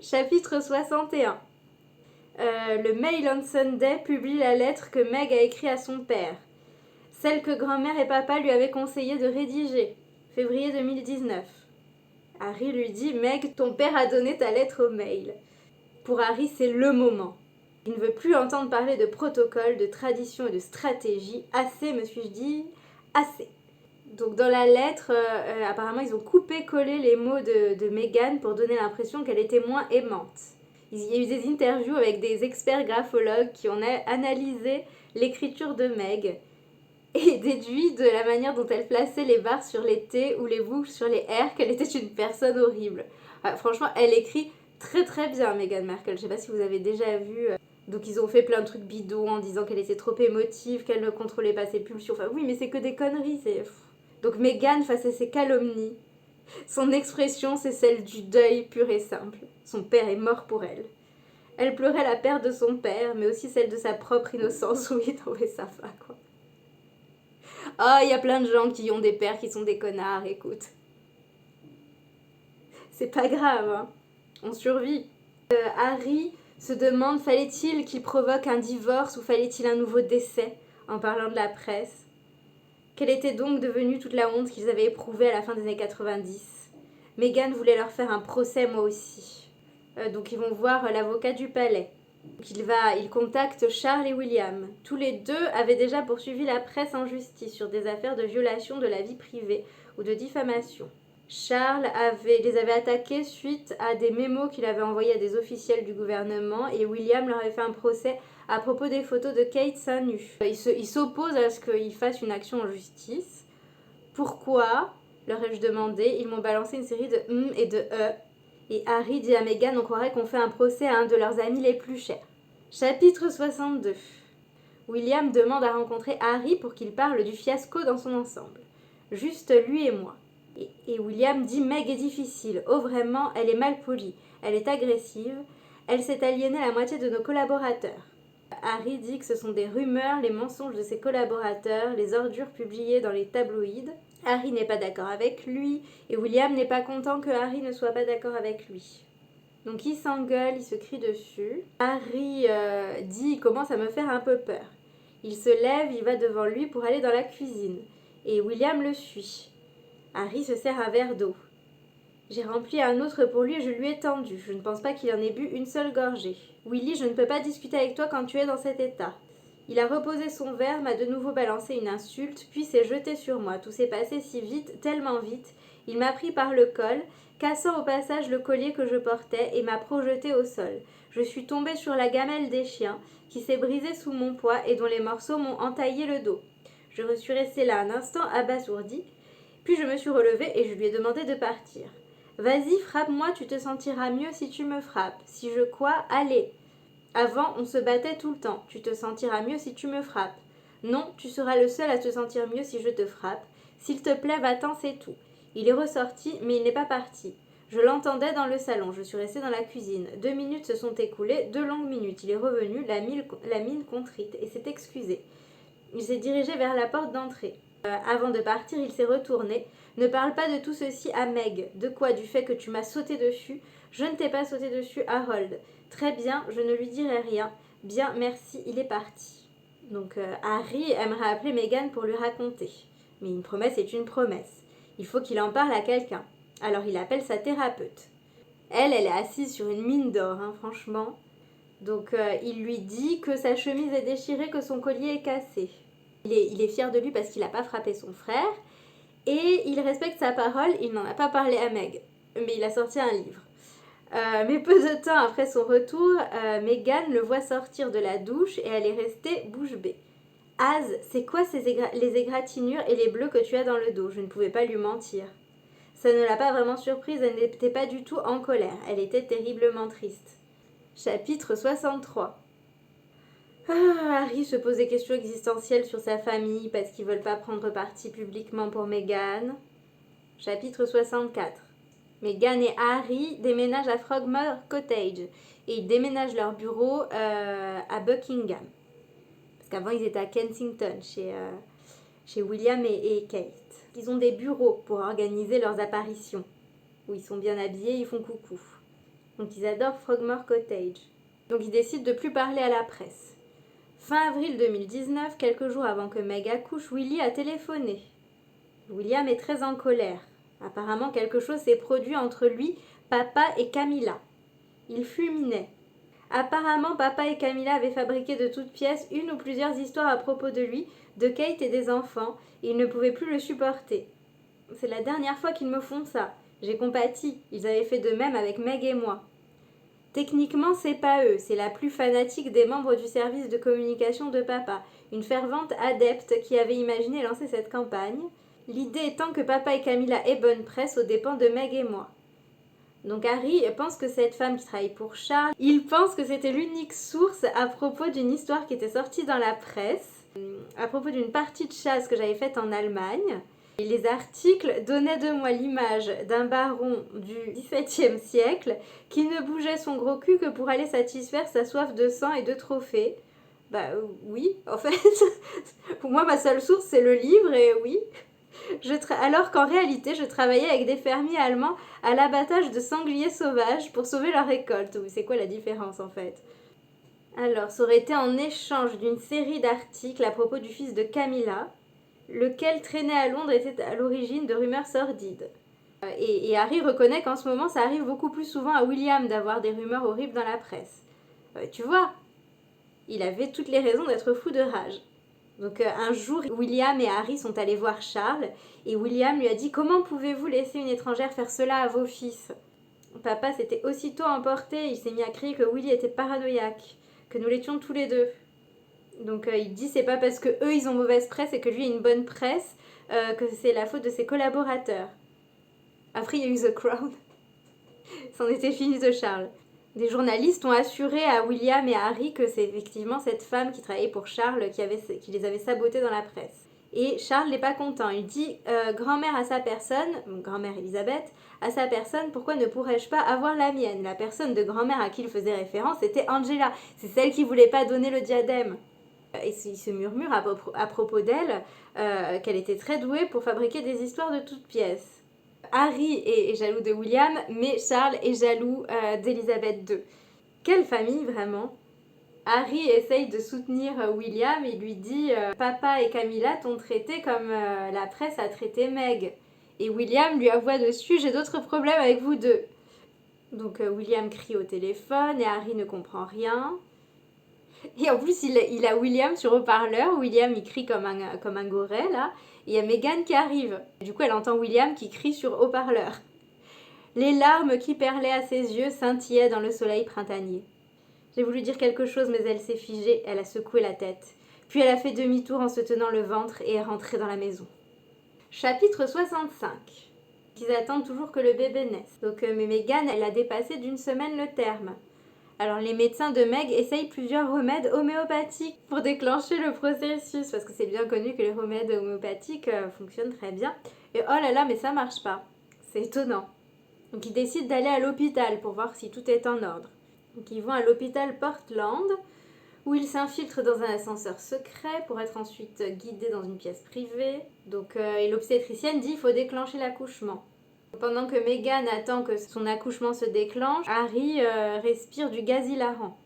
Chapitre 61. Le Mail on Sunday publie la lettre que Meg a écrite à son père. Celle que grand-mère et papa lui avaient conseillé de rédiger. Février 2019. Harry lui dit « Meg, ton père a donné ta lettre au mail. » Pour Harry, c'est le moment. Il ne veut plus entendre parler de protocole, de tradition et de stratégie. Assez, me suis-je dit, assez. Donc dans la lettre, apparemment, ils ont coupé-collé les mots de Meghan pour donner l'impression qu'elle était moins aimante. Il y a eu des interviews avec des experts graphologues qui ont analysé l'écriture de Meg et déduit de la manière dont elle plaçait les barres sur les T ou les boucles sur les R qu'elle était une personne horrible. Franchement, elle écrit très très bien, Meghan Markle. Je sais pas si vous avez déjà vu. Donc ils ont fait plein de trucs bidons en disant qu'elle était trop émotive, qu'elle ne contrôlait pas ses pulsions. Enfin oui, mais c'est que des conneries. Donc Meghan, face à ses calomnies, son expression c'est celle du deuil pur et simple. Son père est mort pour elle. Elle pleurait la perte de son père, mais aussi celle de sa propre innocence. Oui, non mais ça va quoi. Ah, il y a plein de gens qui ont des pères qui sont des connards, écoute. C'est pas grave, hein. On survit. Harry se demande, fallait-il qu'il provoque un divorce ou fallait-il un nouveau décès en parlant de la presse. Quelle était donc devenue toute la honte qu'ils avaient éprouvée à la fin des années 90. Meghan voulait leur faire un procès, moi aussi. Donc ils vont voir l'avocat du palais. Il contacte Charles et William. Tous les deux avaient déjà poursuivi la presse en justice sur des affaires de violation de la vie privée ou de diffamation. Charles les avait attaqués suite à des mémos qu'il avait envoyés à des officiels du gouvernement et William leur avait fait un procès à propos des photos de Kate seins nus. Il s'oppose à ce qu'ils fassent une action en justice. Pourquoi, leur ai-je demandé. Ils m'ont balancé une série de et de Et Harry dit à Meghan, on croirait qu'on fait un procès à un de leurs amis les plus chers. Chapitre 62. William demande à rencontrer Harry pour qu'il parle du fiasco dans son ensemble. Juste lui et moi. Et William dit Meg est difficile. Oh vraiment, elle est mal polie. Elle est agressive. Elle s'est aliénée la moitié de nos collaborateurs. Harry dit que ce sont des rumeurs, les mensonges de ses collaborateurs, les ordures publiées dans les tabloïds. Harry n'est pas d'accord avec lui et William n'est pas content que Harry ne soit pas d'accord avec lui. Donc ils s'engueulent, ils se crient dessus. Harry dit il commence à me faire un peu peur. Il se lève, il va devant lui pour aller dans la cuisine. Et William le suit. Harry se sert un verre d'eau. J'ai rempli un autre pour lui et je lui ai tendu. Je ne pense pas qu'il en ait bu une seule gorgée. Willy, je ne peux pas discuter avec toi quand tu es dans cet état. Il a reposé son verre, m'a de nouveau balancé une insulte, puis s'est jeté sur moi. Tout s'est passé si vite, tellement vite. Il m'a pris par le col, cassant au passage le collier que je portais et m'a projeté au sol. Je suis tombée sur la gamelle des chiens, qui s'est brisée sous mon poids et dont les morceaux m'ont entaillé le dos. Je suis restée là un instant abasourdie, puis je me suis relevée et je lui ai demandé de partir. Vas-y, frappe-moi, tu te sentiras mieux si tu me frappes. Si je quoi, allez. Avant, on se battait tout le temps. Tu te sentiras mieux si tu me frappes. Non, tu seras le seul à te sentir mieux si je te frappe. S'il te plaît, va-t'en, c'est tout. Il est ressorti, mais il n'est pas parti. Je l'entendais dans le salon, je suis restée dans la cuisine. 2 minutes se sont écoulées, 2 longues minutes. Il est revenu, la mine contrite, et s'est excusé. Il s'est dirigé vers la porte d'entrée. Avant de partir, il s'est retourné. Ne parle pas de tout ceci à Meg. De quoi? Du fait que tu m'as sauté dessus? Je ne t'ai pas sauté dessus, Harold. Très bien, je ne lui dirai rien. Bien, merci, il est parti. Donc Harry aimerait appeler Meghan pour lui raconter. Mais une promesse est une promesse. Il faut qu'il en parle à quelqu'un. Alors il appelle sa thérapeute. Elle est assise sur une mine d'or, hein, franchement. Donc il lui dit que sa chemise est déchirée, que son collier est cassé. Il est fier de lui parce qu'il n'a pas frappé son frère. Et il respecte sa parole, il n'en a pas parlé à Meg. Mais il a sorti un livre. Mais peu de temps après son retour, Meghan le voit sortir de la douche et elle est restée bouche bée. Az, c'est quoi les égratignures et les bleus que tu as dans le dos? Je ne pouvais pas lui mentir. Ça ne l'a pas vraiment surprise, elle n'était pas du tout en colère, elle était terriblement triste. Chapitre 63. Harry se pose des questions existentielles sur sa famille parce qu'ils ne veulent pas prendre parti publiquement pour Meghan. Chapitre 64. Meghan et Harry déménagent à Frogmore Cottage et ils déménagent leur bureau à Buckingham. Parce qu'avant ils étaient à Kensington chez William et Kate. Ils ont des bureaux pour organiser leurs apparitions où ils sont bien habillés, ils font coucou. Donc ils adorent Frogmore Cottage. Donc ils décident de plus parler à la presse. Fin avril 2019, quelques jours avant que Meg accouche, Willie a téléphoné. William est très en colère. Apparemment quelque chose s'est produit entre lui, papa et Camilla. Il fulminait. Apparemment, papa et Camilla avaient fabriqué de toutes pièces une ou plusieurs histoires à propos de lui, de Kate et des enfants, et ils ne pouvaient plus le supporter. C'est la dernière fois qu'ils me font ça. J'ai compati, ils avaient fait de même avec Meg et moi. Techniquement, c'est pas eux, c'est la plus fanatique des membres du service de communication de papa, une fervente adepte qui avait imaginé lancer cette campagne, l'idée étant que papa et Camilla aient bonne presse aux dépens de Meg et moi. Donc Harry pense que cette femme qui travaille pour Charles, il pense que c'était l'unique source à propos d'une histoire qui était sortie dans la presse, à propos d'une partie de chasse que j'avais faite en Allemagne. Et les articles donnaient de moi l'image d'un baron du XVIIe siècle qui ne bougeait son gros cul que pour aller satisfaire sa soif de sang et de trophées. Bah oui, en fait, pour moi ma seule source c'est le livre et oui. Alors qu'en réalité, je travaillais avec des fermiers allemands à l'abattage de sangliers sauvages pour sauver leur récolte. C'est quoi la différence en fait? Alors, ça aurait été en échange d'une série d'articles à propos du fils de Camilla, lequel traînait à Londres et était à l'origine de rumeurs sordides. Et Harry reconnaît qu'en ce moment, ça arrive beaucoup plus souvent à William d'avoir des rumeurs horribles dans la presse. Tu vois, il avait toutes les raisons d'être fou de rage. Donc un jour, William et Harry sont allés voir Charles et William lui a dit « Comment pouvez-vous laisser une étrangère faire cela à vos fils ?» Papa s'était aussitôt emporté, il s'est mis à crier que Willy était paranoïaque, que nous l'étions tous les deux. Donc il dit c'est pas parce que eux ils ont mauvaise presse et que lui a une bonne presse que c'est la faute de ses collaborateurs. Après il y a eu The Crown. C'en était fini de Charles. Des journalistes ont assuré à William et à Harry que c'est effectivement cette femme qui travaillait pour Charles qui les avait sabotés dans la presse. Et Charles n'est pas content. Il dit grand-mère à sa personne, grand-mère Elisabeth, à sa personne, pourquoi ne pourrais-je pas avoir la mienne? La personne de grand-mère à qui il faisait référence était Angela. C'est celle qui voulait pas donner le diadème. Et il se murmure à propos d'elle qu'elle était très douée pour fabriquer des histoires de toutes pièces. Harry est jaloux de William, mais Charles est jaloux d'Elisabeth II. Quelle famille vraiment! Harry essaye de soutenir William et lui dit Papa et Camilla t'ont traité comme la presse a traité Meg. Et William lui avoue dessus j'ai d'autres problèmes avec vous deux. Donc William crie au téléphone et Harry ne comprend rien. Et en plus il a William sur haut-parleur. William il crie comme un goret là. Et il y a Meghan qui arrive. Du coup elle entend William qui crie sur haut-parleur. Les larmes qui perlaient à ses yeux scintillaient dans le soleil printanier. J'ai voulu dire quelque chose, mais elle s'est figée, elle a secoué la tête. Puis elle a fait demi-tour en se tenant le ventre et est rentrée dans la maison. Chapitre 65. Ils attendent toujours que le bébé naisse. Donc, mais Meghan, elle a dépassé d'une semaine le terme. Alors les médecins de Meg essayent plusieurs remèdes homéopathiques pour déclencher le processus, parce que c'est bien connu que les remèdes homéopathiques fonctionnent très bien. Et oh là là, mais ça marche pas. C'est étonnant. Donc ils décident d'aller à l'hôpital pour voir si tout est en ordre. Donc ils vont à l'hôpital Portland, où ils s'infiltrent dans un ascenseur secret pour être ensuite guidés dans une pièce privée. Donc, et l'obstétricienne dit qu'il faut déclencher l'accouchement. Pendant que Meghan attend que son accouchement se déclenche, Harry respire du gaz hilarant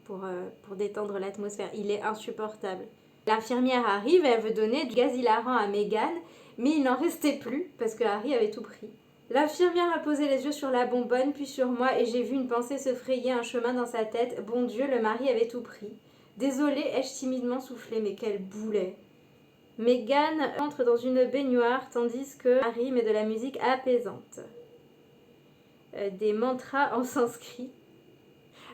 pour détendre l'atmosphère. Il est insupportable. L'infirmière arrive et elle veut donner du gaz hilarant à Meghan, mais il n'en restait plus parce que Harry avait tout pris. L'infirmière a posé les yeux sur la bonbonne, puis sur moi, et j'ai vu une pensée se frayer un chemin dans sa tête. Bon Dieu, le mari avait tout pris. Désolée, ai-je timidement soufflé, mais quel boulet. Meghan entre dans une baignoire, tandis que Harry met de la musique apaisante. Des mantras en sanskrit.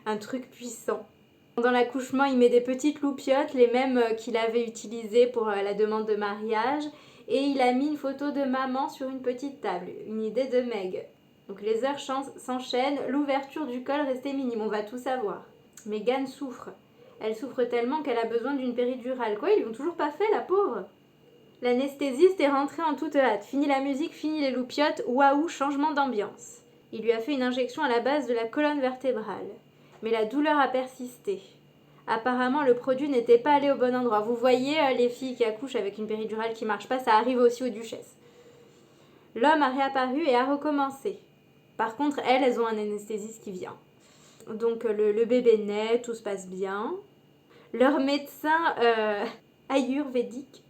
Un truc puissant. Pendant l'accouchement, il met des petites loupiottes, les mêmes qu'il avait utilisées pour la demande de mariage. Et il a mis une photo de maman sur une petite table, une idée de Meg. Donc les heures s'enchaînent, l'ouverture du col restait minime, on va tout savoir. Meghan souffre. Elle souffre tellement qu'elle a besoin d'une péridurale. Quoi, ils l'ont toujours pas fait, la pauvre? L'anesthésiste est rentré en toute hâte. Fini la musique, fini les loupiottes, waouh, changement d'ambiance. Il lui a fait une injection à la base de la colonne vertébrale. Mais la douleur a persisté. Apparemment, le produit n'était pas allé au bon endroit. Vous voyez les filles qui accouchent avec une péridurale qui marche pas, ça arrive aussi aux duchesses. L'homme a réapparu et a recommencé. Par contre, elles ont un anesthésiste qui vient. Donc le bébé naît, tout se passe bien. Leur médecin ayurvédique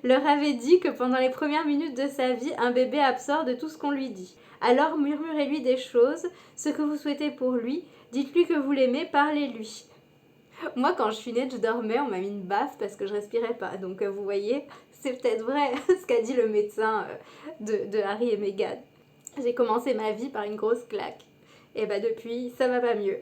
leur avait dit que pendant les premières minutes de sa vie, un bébé absorbe de tout ce qu'on lui dit. Alors murmurez-lui des choses, ce que vous souhaitez pour lui, dites-lui que vous l'aimez, parlez-lui. Moi, quand je suis née, je dormais, on m'a mis une baffe parce que je respirais pas. Donc vous voyez, c'est peut-être vrai ce qu'a dit le médecin de Harry et Meghan. J'ai commencé ma vie par une grosse claque. Et bah depuis, ça va pas mieux.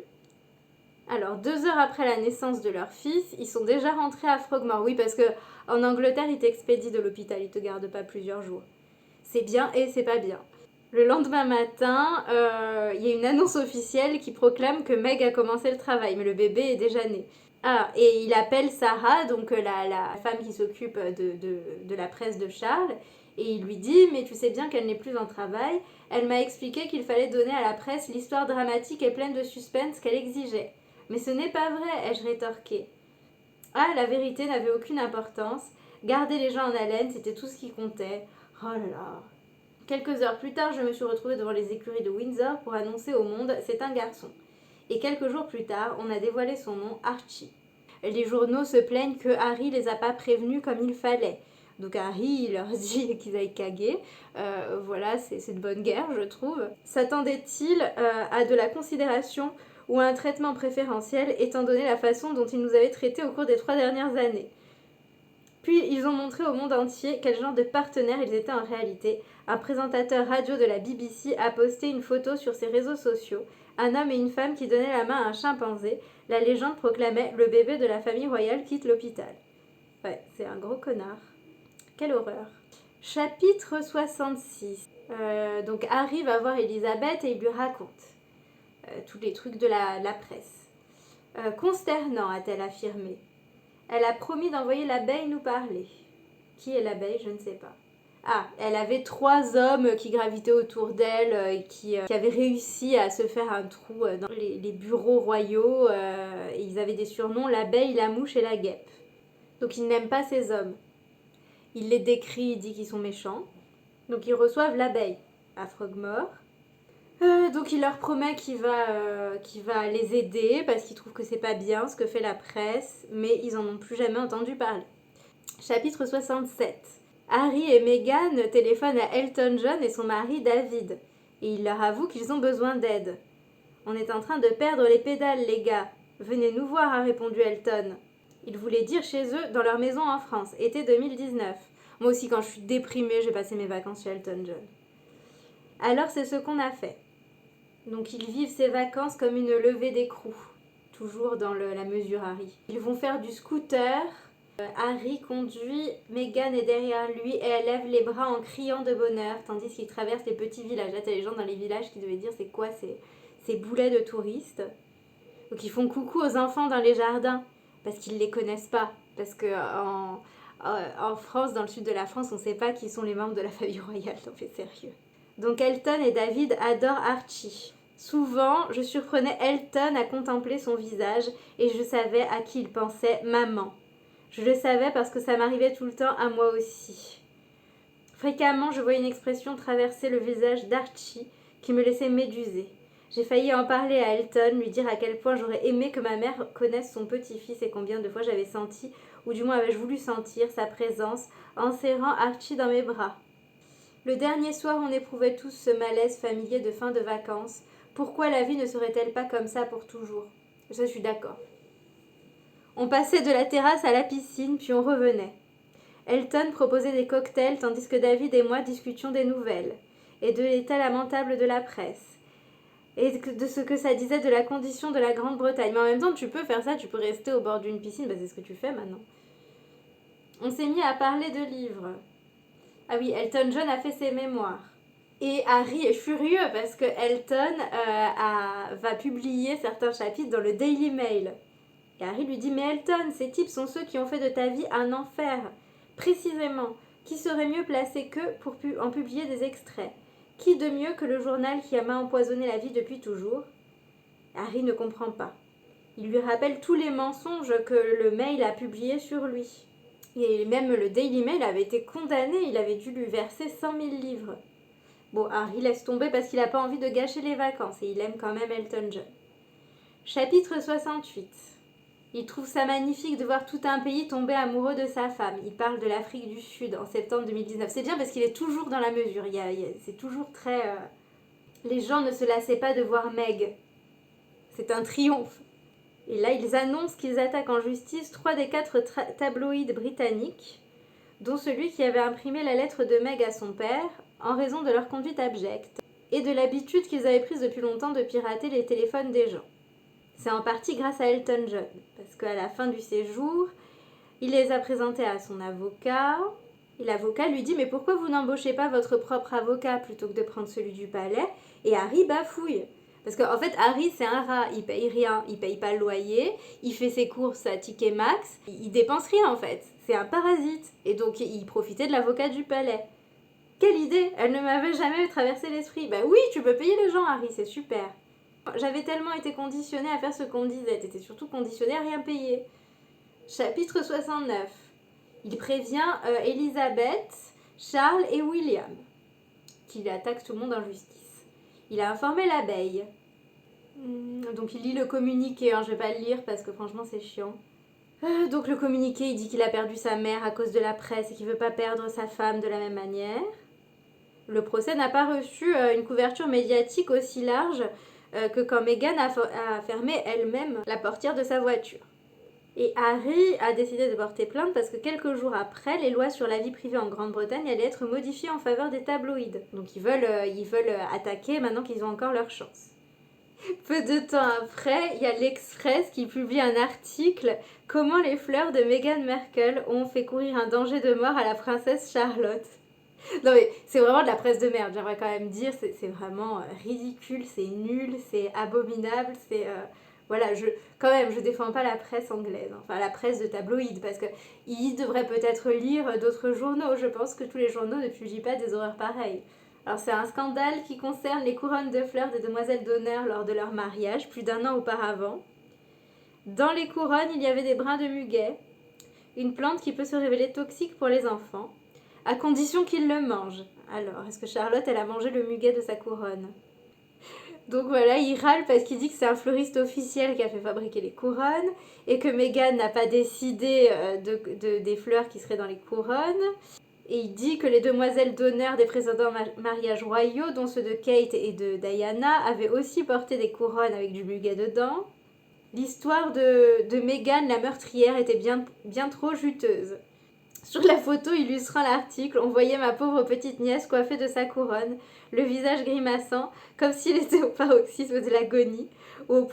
Alors, 2 heures après la naissance de leur fils, ils sont déjà rentrés à Frogmore. Oui, parce que en Angleterre, ils t'expédient de l'hôpital, ils te gardent pas plusieurs jours. C'est bien et c'est pas bien. Le lendemain matin, y a une annonce officielle qui proclame que Meg a commencé le travail, mais le bébé est déjà né. Ah, et il appelle Sarah, donc la femme qui s'occupe de la presse de Charles, et il lui dit « Mais tu sais bien qu'elle n'est plus en travail. Elle m'a expliqué qu'il fallait donner à la presse l'histoire dramatique et pleine de suspense qu'elle exigeait. » « Mais ce n'est pas vrai, ai-je rétorqué. Ah, la vérité n'avait aucune importance. Garder les gens en haleine, c'était tout ce qui comptait. Oh là là. Quelques heures plus tard, je me suis retrouvée devant les écuries de Windsor pour annoncer au monde « C'est un garçon ». Et quelques jours plus tard, on a dévoilé son nom, Archie. Les journaux se plaignent que Harry les a pas prévenus comme il fallait. Donc Harry, il leur dit qu'ils aillent caguer. Voilà, c'est de bonne guerre, je trouve. S'attendait-il à de la considération ou à un traitement préférentiel, étant donné la façon dont ils nous avaient traités au cours des 3 dernières années. Puis ils ont montré au monde entier quel genre de partenaires ils étaient en réalité. Un présentateur radio de la BBC a posté une photo sur ses réseaux sociaux. Un homme et une femme qui donnaient la main à un chimpanzé. La légende proclamait « Le bébé de la famille royale quitte l'hôpital ». Ouais, c'est un gros connard. Quelle horreur. Chapitre 66. Donc Harry va voir Elisabeth et il lui raconte tous les trucs de la presse. Consternant, a-t-elle affirmé. Elle a promis d'envoyer l'abeille nous parler. Qui est l'abeille? Je ne sais pas. Ah, elle avait 3 hommes qui gravitaient autour d'elle et qui avaient réussi à se faire un trou dans les bureaux royaux. Et ils avaient des surnoms, l'abeille, la mouche et la guêpe. Donc il n'aime pas ces hommes. Il les décrit, il dit qu'ils sont méchants. Donc ils reçoivent l'abeille à Frogmore. Donc il leur promet qu'il va les aider parce qu'il trouve que c'est pas bien ce que fait la presse, mais ils en ont plus jamais entendu parler. Chapitre 67. Harry et Meghan téléphonent à Elton John et son mari David, et il leur avoue qu'ils ont besoin d'aide. On est en train de perdre les pédales, les gars. Venez nous voir, a répondu Elton. Il voulait dire chez eux, dans leur maison en France, été 2019. Moi aussi, quand je suis déprimée, j'ai passé mes vacances chez Elton John. Alors c'est ce qu'on a fait. Donc ils vivent ces vacances comme une levée d'écrou, toujours dans la mesure Harry. Ils vont faire du scooter. Harry conduit, Meghan est derrière lui et elle lève les bras en criant de bonheur, tandis qu'ils traversent les petits villages. Là, t'as les gens dans les villages qui devaient dire c'est quoi ces boulets de touristes. Donc ils font coucou aux enfants dans les jardins, parce qu'ils ne les connaissent pas. Parce que en France, dans le sud de la France, on ne sait pas qui sont les membres de la famille royale, t'en fais sérieux. Donc Elton et David adorent Archie. Souvent, je surprenais Elton à contempler son visage et je savais à qui il pensait, maman. Je le savais parce que ça m'arrivait tout le temps à moi aussi. Fréquemment, je voyais une expression traverser le visage d'Archie qui me laissait méduser. J'ai failli en parler à Elton, lui dire à quel point j'aurais aimé que ma mère connaisse son petit-fils et combien de fois j'avais senti, ou du moins avais-je voulu sentir, sa présence en serrant Archie dans mes bras. Le dernier soir, on éprouvait tous ce malaise familier de fin de vacances. Pourquoi la vie ne serait-elle pas comme ça pour toujours? Ça, je suis d'accord. On passait de la terrasse à la piscine, puis on revenait. Elton proposait des cocktails, tandis que David et moi discutions des nouvelles, et de l'état lamentable de la presse, et de ce que ça disait de la condition de la Grande-Bretagne. Mais en même temps, tu peux faire ça, tu peux rester au bord d'une piscine, c'est ce que tu fais maintenant. On s'est mis à parler de livres. Ah oui, Elton John a fait ses mémoires. Et Harry est furieux parce que Elton va publier certains chapitres dans le Daily Mail. Et Harry lui dit « Mais Elton, ces types sont ceux qui ont fait de ta vie un enfer. Précisément, qui serait mieux placé qu'eux pour en publier des extraits? Qui de mieux que le journal qui m'a empoisonné la vie depuis toujours ?» Harry ne comprend pas. Il lui rappelle tous les mensonges que le Mail a publiés sur lui. Et même le Daily Mail avait été condamné, il avait dû lui verser 100 000 livres. Bon, Harry laisse tomber parce qu'il n'a pas envie de gâcher les vacances et il aime quand même Elton John. Chapitre 68. Il trouve ça magnifique de voir tout un pays tomber amoureux de sa femme. Il parle de l'Afrique du Sud en septembre 2019. C'est bien parce qu'il est toujours dans la mesure. C'est toujours très... Les gens ne se lassaient pas de voir Meg. C'est un triomphe. Et là, ils annoncent qu'ils attaquent en justice 3 des 4 tabloïds britanniques, dont celui qui avait imprimé la lettre de Meg à son père, en raison de leur conduite abjecte, et de l'habitude qu'ils avaient prise depuis longtemps de pirater les téléphones des gens. C'est en partie grâce à Elton John, parce qu'à la fin du séjour, il les a présentés à son avocat, et l'avocat lui dit « Mais pourquoi vous n'embauchez pas votre propre avocat plutôt que de prendre celui du palais ?» Et Harry bafouille. Parce qu'en fait, Harry, c'est un rat, il paye rien, il paye pas le loyer, il fait ses courses à ticket max, il dépense rien en fait. C'est un parasite. Et donc, il profitait de l'avocat du palais. Quelle idée! Elle ne m'avait jamais traversé l'esprit. Bah oui, tu peux payer les gens, Harry, c'est super. J'avais tellement été conditionnée à faire ce qu'on disait, t'étais surtout conditionnée à rien payer. Chapitre 69. Il prévient Elisabeth, Charles et William, qu'il attaque tout le monde en justice. Il a informé l'abeille. Donc il lit le communiqué, je vais pas le lire parce que franchement c'est chiant. Donc le communiqué, il dit qu'il a perdu sa mère à cause de la presse et qu'il veut pas perdre sa femme de la même manière. Le procès n'a pas reçu une couverture médiatique aussi large que quand Meghan a fermé elle-même la portière de sa voiture. Et Harry a décidé de porter plainte parce que quelques jours après, les lois sur la vie privée en Grande-Bretagne allaient être modifiées en faveur des tabloïds. Donc ils veulent attaquer maintenant qu'ils ont encore leur chance. Peu de temps après, il y a l'Express qui publie un article « Comment les fleurs de Meghan Markle ont fait courir un danger de mort à la princesse Charlotte ». Non mais c'est vraiment de la presse de merde, j'aimerais quand même dire, c'est vraiment ridicule, c'est nul, c'est abominable, c'est... Voilà, je défends pas la presse anglaise, enfin la presse de tabloïd, parce qu'ils devraient peut-être lire d'autres journaux. Je pense que tous les journaux ne publient pas des horreurs pareilles. Alors c'est un scandale qui concerne les couronnes de fleurs des demoiselles d'honneur lors de leur mariage, plus d'1 an auparavant. Dans les couronnes, il y avait des brins de muguet, une plante qui peut se révéler toxique pour les enfants, à condition qu'ils le mangent. Alors, est-ce que Charlotte, elle a mangé le muguet de sa couronne ? Donc voilà, il râle parce qu'il dit que c'est un fleuriste officiel qui a fait fabriquer les couronnes et que Meghan n'a pas décidé des fleurs qui seraient dans les couronnes. Et il dit que les demoiselles d'honneur des précédents mariages royaux, dont ceux de Kate et de Diana, avaient aussi porté des couronnes avec du muguet dedans. L'histoire de Meghan, la meurtrière, était bien trop juteuse. Sur la photo illustrant l'article, on voyait ma pauvre petite nièce coiffée de sa couronne, le visage grimaçant, comme s'il était au paroxysme de l'agonie, ou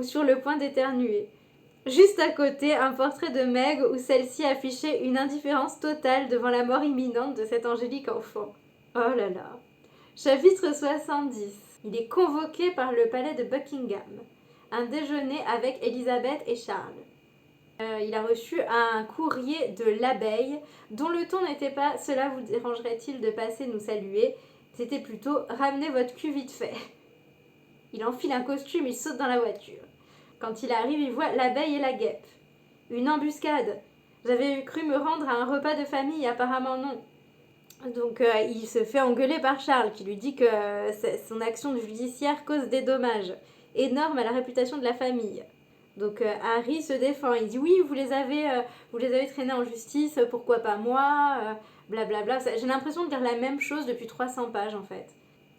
sur le point d'éternuer. Juste à côté, un portrait de Meg où celle-ci affichait une indifférence totale devant la mort imminente de cet angélique enfant. Oh là là. Chapitre 70. Il est convoqué par le palais de Buckingham. Un déjeuner avec Elisabeth et Charles. Il a reçu un courrier de l'abeille, dont le ton n'était pas « Cela vous dérangerait-il de passer nous saluer ?» C'était plutôt « Ramenez votre cul vite fait ». Il enfile un costume, il saute dans la voiture. Quand il arrive, il voit l'abeille et la guêpe. Une embuscade. J'avais cru me rendre à un repas de famille, apparemment non. Donc il se fait engueuler par Charles, qui lui dit que son action judiciaire cause des dommages énormes à la réputation de la famille. Donc Harry se défend, il dit oui, vous les avez traînés en justice, pourquoi pas moi, blablabla. J'ai l'impression de lire la même chose depuis 300 pages en fait.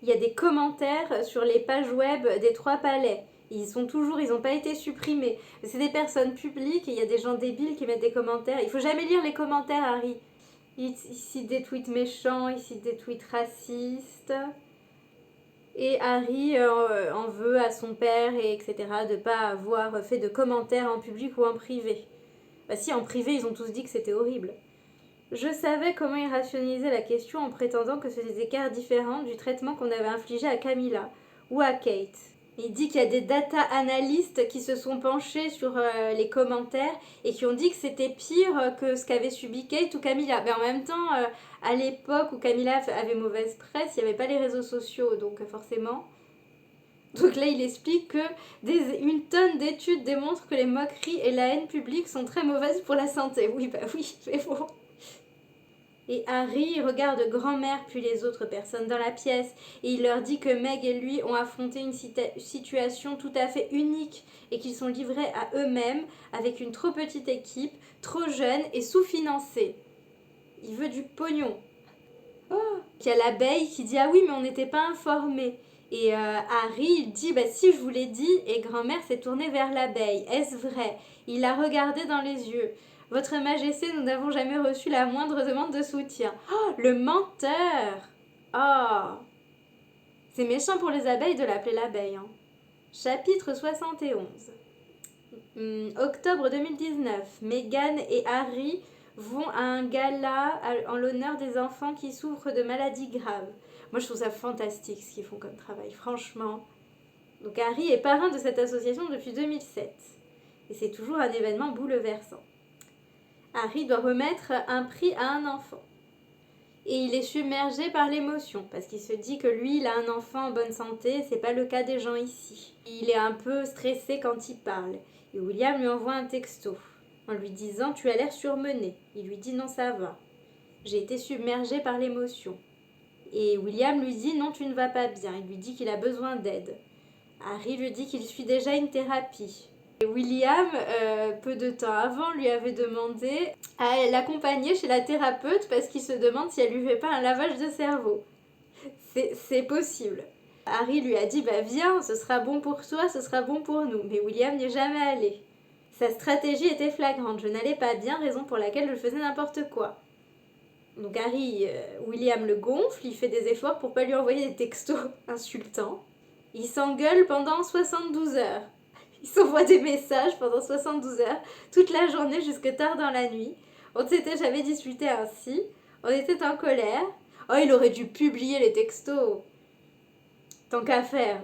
Il y a des commentaires sur les pages web des 3 palais. Ils n'ont pas été supprimés. C'est des personnes publiques et il y a des gens débiles qui mettent des commentaires. Il faut jamais lire les commentaires, Harry. Il cite des tweets méchants, il cite des tweets racistes. Et Harry en veut à son père, et etc. de ne pas avoir fait de commentaires en public ou en privé. Bah si, en privé, ils ont tous dit que c'était horrible. Je savais comment il rationalisait la question en prétendant que c'était des écarts différents du traitement qu'on avait infligé à Camilla ou à Kate. Il dit qu'il y a des data analystes qui se sont penchés sur les commentaires et qui ont dit que c'était pire que ce qu'avait subi Kate ou Camilla. Mais en même temps, à l'époque où Camilla avait mauvaise presse, il n'y avait pas les réseaux sociaux, donc forcément. Donc là, il explique que une tonne d'études démontrent que les moqueries et la haine publique sont très mauvaises pour la santé. Oui, bah oui, c'est bon. Et Harry regarde grand-mère puis les autres personnes dans la pièce et il leur dit que Meg et lui ont affronté une situation tout à fait unique et qu'ils sont livrés à eux-mêmes avec une trop petite équipe, trop jeune et sous-financée. Il veut du pognon. Oh. Il y a l'abeille qui dit « Ah oui, mais on n'était pas informés ». Et Harry il dit « Si, je vous l'ai dit ». Et grand-mère s'est tournée vers l'abeille. Est-ce vrai? Il l'a regardée dans les yeux. « Votre Majesté, nous n'avons jamais reçu la moindre demande de soutien. » Oh, le menteur! Oh! C'est méchant pour les abeilles de l'appeler l'abeille. Hein. Chapitre 71. Octobre 2019. Meghan et Harry vont à un gala en l'honneur des enfants qui souffrent de maladies graves. Moi, je trouve ça fantastique ce qu'ils font comme travail, franchement. Donc, Harry est parrain de cette association depuis 2007. Et c'est toujours un événement bouleversant. Harry doit remettre un prix à un enfant. Et il est submergé par l'émotion, parce qu'il se dit que lui, il a un enfant en bonne santé, c'est pas le cas des gens ici. Il est un peu stressé quand il parle. Et William lui envoie un texto, en lui disant « Tu as l'air surmené ». Il lui dit « Non, ça va. J'ai été submergé par l'émotion ». Et William lui dit « Non, tu ne vas pas bien ». Il lui dit qu'il a besoin d'aide. Harry lui dit qu'il suit déjà une thérapie. Et William, peu de temps avant, lui avait demandé à l'accompagner chez la thérapeute parce qu'il se demande si elle lui fait pas un lavage de cerveau. C'est possible. Harry lui a dit « Viens, ce sera bon pour toi, ce sera bon pour nous ». Mais William n'y est jamais allé. Sa stratégie était flagrante. Je n'allais pas bien, raison pour laquelle je faisais n'importe quoi. Donc William le gonfle, il fait des efforts pour pas lui envoyer des textos insultants. Il s'engueule pendant 72 heures. Il s'envoie des messages pendant 72 heures, toute la journée jusque tard dans la nuit. On ne s'était jamais disputé ainsi. On était en colère. Oh, il aurait dû publier les textos. Tant qu'à faire.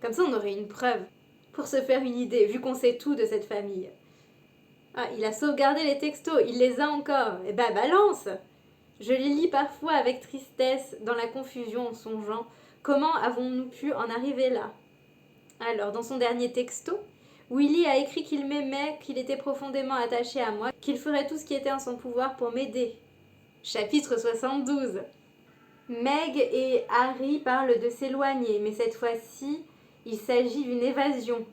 Comme ça, on aurait une preuve pour se faire une idée, vu qu'on sait tout de cette famille. Ah, il a sauvegardé les textos, il les a encore. Eh ben, balance! Je les lis parfois avec tristesse, dans la confusion, en songeant. Comment avons-nous pu en arriver là? Alors, dans son dernier texto, Willy a écrit qu'il m'aimait, qu'il était profondément attaché à moi, qu'il ferait tout ce qui était en son pouvoir pour m'aider. Chapitre 72. Meg et Harry parlent de s'éloigner, mais cette fois-ci, il s'agit d'une évasion.